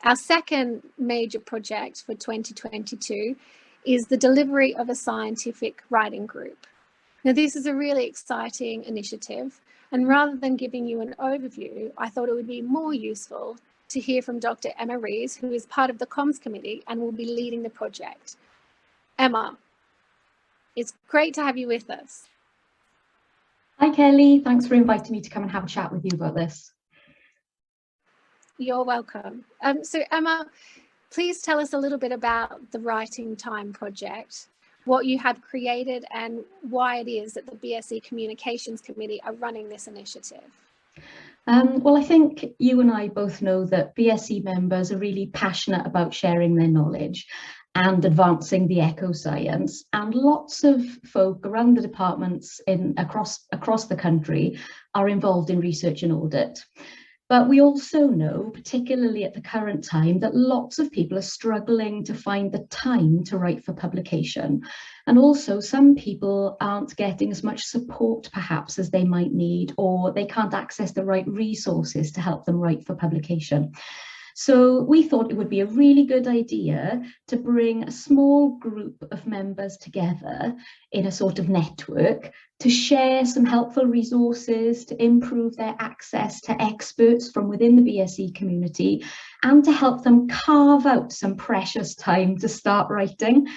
Our second major project for 2022 is the delivery of a scientific writing group. Now, this is a really exciting initiative, and rather than giving you an overview, I thought it would be more useful to hear from Dr. Emma Rees, who is part of the Comms Committee and will be leading the project. Emma, it's great to have you with us. Hi Kelly, thanks for inviting me to come and have a chat with you about this. You're welcome. So Emma, please tell us a little bit about the Writing Time project, what you have created and why it is that the BSE Communications Committee are running this initiative. Well, I think you and I both know that BSE members are really passionate about sharing their knowledge and advancing the echo science, and lots of folk around the departments across the country are involved in research and audit. But we also know, particularly at the current time, that lots of people are struggling to find the time to write for publication. And also some people aren't getting as much support perhaps as they might need, or they can't access the right resources to help them write for publication. So we thought it would be a really good idea to bring a small group of members together in a sort of network to share some helpful resources, to improve their access to experts from within the BSE community, and to help them carve out some precious time to start writing.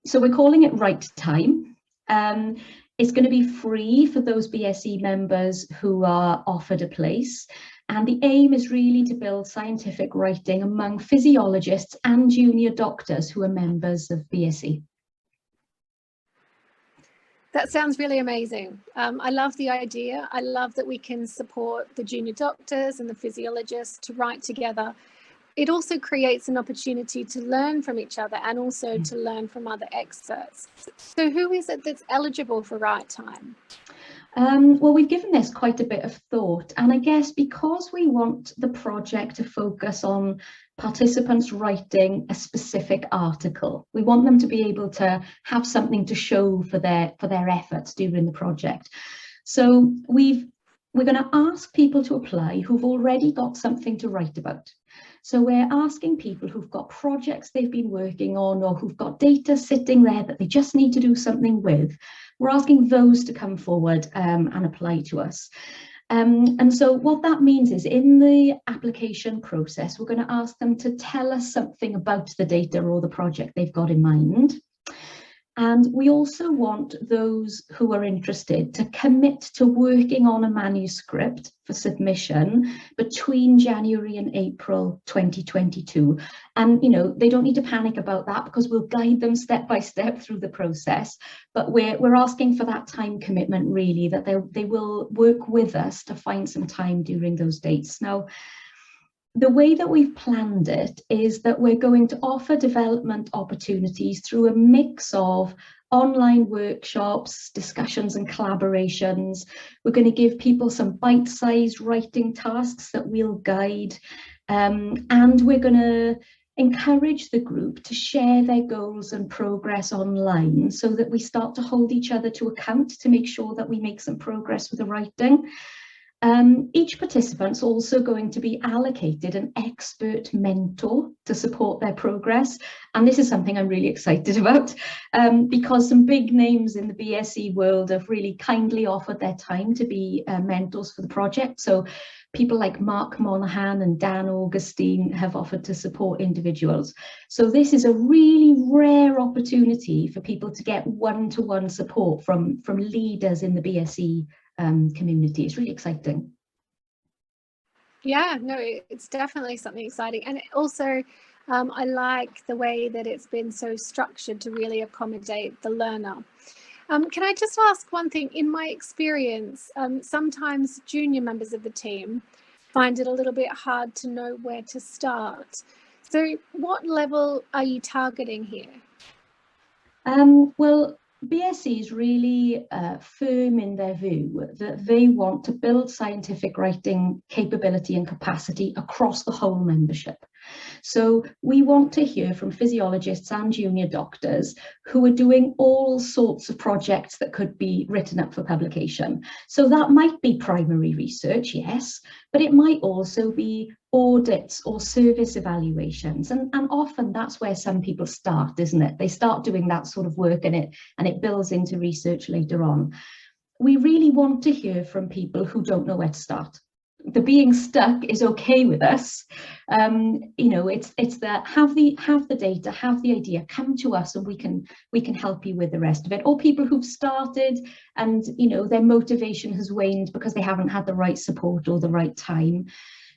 So we're calling it Write Time. It's going to be free for those BSE members who are offered a place. And the aim is really to build scientific writing among physiologists and junior doctors who are members of BSE. That sounds really amazing. I love the idea. I love that we can support the junior doctors and the physiologists to write together. It also creates an opportunity to learn from each other and also to learn from other experts. So who is it that's eligible for Write Time? Well, we've given this quite a bit of thought, and I guess because we want the project to focus on participants writing a specific article, we want them to be able to have something to show for their efforts during the project. So we're going to ask people to apply who've already got something to write about. So we're asking people who've got projects they've been working on, or who've got data sitting there that they just need to do something with. We're asking those to come forward and apply to us. And so what that means is in the application process, we're going to ask them to tell us something about the data or the project they've got in mind. And we also want those who are interested to commit to working on a manuscript for submission between January and April 2022. And, they don't need to panic about that because we'll guide them step by step through the process. But we're asking for that time commitment, really, that they will work with us to find some time during those dates. Now, the way that we've planned it is that we're going to offer development opportunities through a mix of online workshops, discussions and collaborations. We're going to give people some bite-sized writing tasks that we'll guide, and we're going to encourage the group to share their goals and progress online so that we start to hold each other to account to make sure that we make some progress with the writing. Each participant's also going to be allocated an expert mentor to support their progress. And this is something I'm really excited about because some big names in the BSE world have really kindly offered their time to be mentors for the project. So people like Mark Monaghan and Dan Augustine have offered to support individuals. So this is a really rare opportunity for people to get one-to-one support from leaders in the BSE community. It's really exciting. Yeah, no, it's definitely something exciting. And also, I like the way that it's been so structured to really accommodate the learner. Can I just ask one thing? In my experience, sometimes junior members of the team find it a little bit hard to know where to start. So what level are you targeting here? Well, BSE is really firm in their view that they want to build scientific writing capability and capacity across the whole membership. So we want to hear from physiologists and junior doctors who are doing all sorts of projects that could be written up for publication. So that might be primary research, yes, but it might also be audits or service evaluations. And often that's where some people start, isn't it? They start doing that sort of work and it builds into research later on. We really want to hear from people who don't know where to start. The being stuck is okay with us. It's that have the data, have the idea, come to us and we can help you with the rest of it. Or people who've started and their motivation has waned because they haven't had the right support or the right time.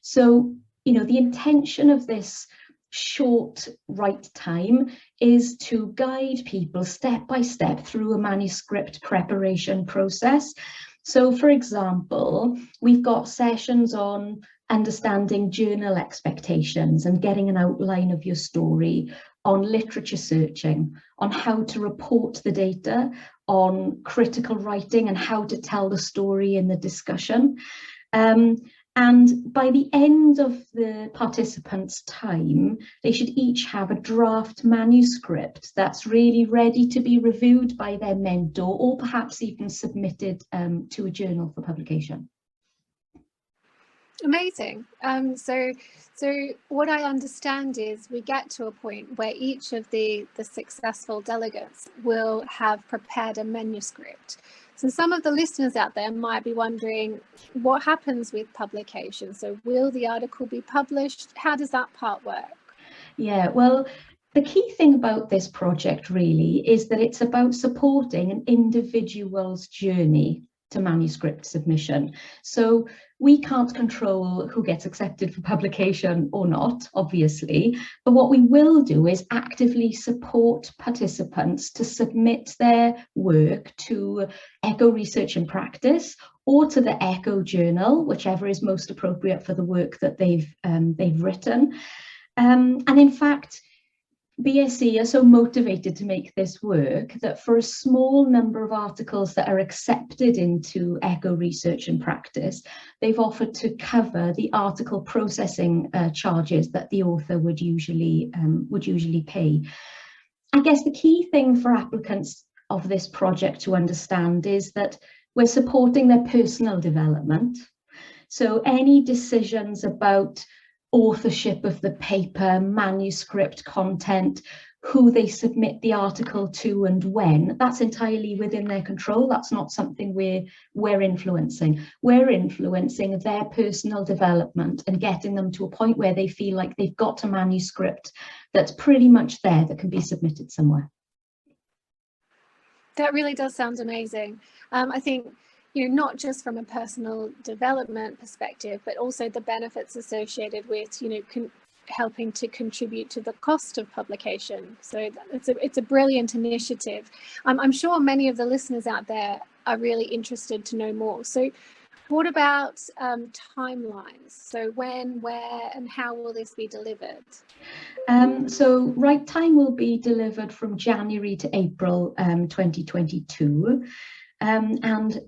So the intention of this short write time is to guide people step by step through a manuscript preparation process. So, for example, we've got sessions on understanding journal expectations and getting an outline of your story, on literature searching, on how to report the data, on critical writing and how to tell the story in the discussion. And by the end of the participants' time, they should each have a draft manuscript that's really ready to be reviewed by their mentor or perhaps even submitted to a journal for publication. Amazing. So what I understand is we get to a point where each of the successful delegates will have prepared a manuscript. So some of the listeners out there might be wondering what happens with publication. So will the article be published? How does that part work? Yeah, well, the key thing about this project really is that it's about supporting an individual's journey to manuscript submission. So we can't control who gets accepted for publication or not, obviously, but what we will do is actively support participants to submit their work to Echo Research and Practice or to the Echo Journal, whichever is most appropriate for the work that they've written. And in fact, BSE are so motivated to make this work that for a small number of articles that are accepted into Echo Research and Practice, they've offered to cover the article processing charges that the author would usually pay. I guess the key thing for applicants of this project to understand is that we're supporting their personal development. So any decisions about authorship of the paper, manuscript content, who they submit the article to and when, that's entirely within their control. That's not something we're influencing. We're influencing their personal development and getting them to a point where they feel like they've got a manuscript that's pretty much there that can be submitted somewhere. That really does sound amazing. I think not just from a personal development perspective, but also the benefits associated with, helping to contribute to the cost of publication. So it's a brilliant initiative. I'm sure many of the listeners out there are really interested to know more. So what about timelines? So when, where, and how will this be delivered? So Write Time will be delivered from January to April 2022. And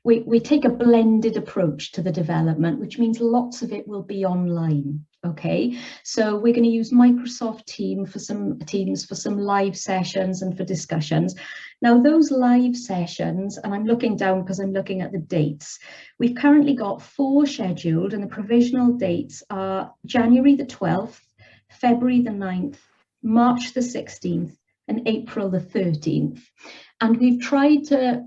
we take a blended approach to the development, which means lots of it will be online. Okay, so we're going to use Microsoft Teams for some live sessions and for discussions. Now, those live sessions, and I'm looking down because I'm looking at the dates, we've currently got 4 scheduled, and the provisional dates are January the 12th, February the 9th, March the 16th, and April the 13th. And we've tried to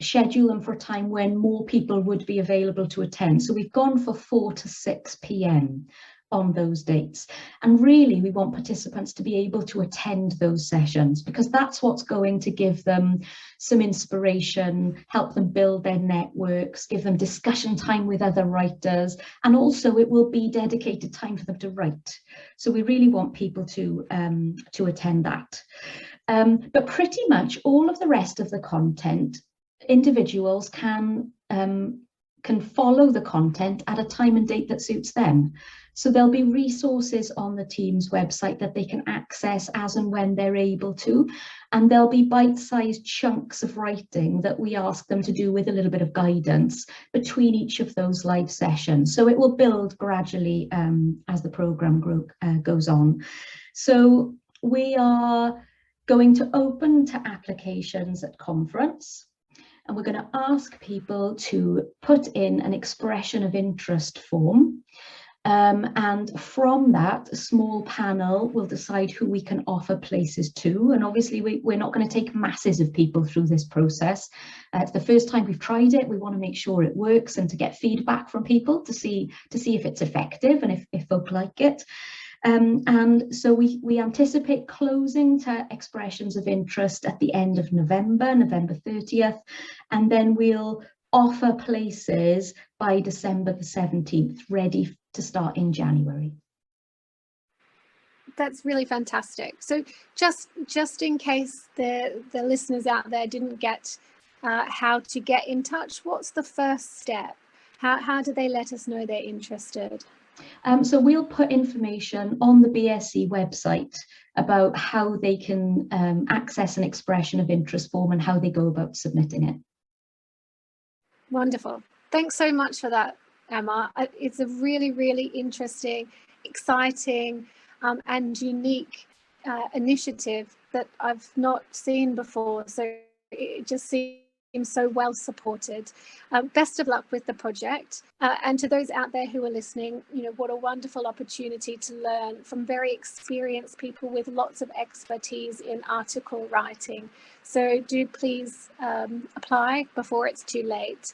schedule them for a time when more people would be available to attend. So we've gone for 4 to 6 p.m. on those dates. And really, we want participants to be able to attend those sessions because that's what's going to give them some inspiration, help them build their networks, give them discussion time with other writers, and also it will be dedicated time for them to write. So we really want people to attend that. But pretty much all of the rest of the content, individuals can can follow the content at a time and date that suits them. So there'll be resources on the team's website that they can access as and when they're able to. And there'll be bite-sized chunks of writing that we ask them to do with a little bit of guidance between each of those live sessions. So it will build gradually as the program goes on. So we are going to open to applications at conference. And we're going to ask people to put in an expression of interest form. And from that, a small panel will decide who we can offer places to. And obviously, we're not going to take masses of people through this process. It's the first time we've tried it. We want to make sure it works and to get feedback from people to see if it's effective and if folk like it. And so we anticipate closing to expressions of interest at the end of November 30th, and then we'll offer places by December the 17th, ready to start in January. That's really fantastic. So just in case the listeners out there didn't get how to get in touch, what's the first step? How do they let us know they're interested? So we'll put information on the BSE website about how they can access an expression of interest form and how they go about submitting it. Wonderful. Thanks so much for that, Emma. It's a really, really interesting, exciting and unique initiative that I've not seen before. So it just seems so well supported. Best of luck with the project. And to those out there who are listening, what a wonderful opportunity to learn from very experienced people with lots of expertise in article writing. So do please apply before it's too late.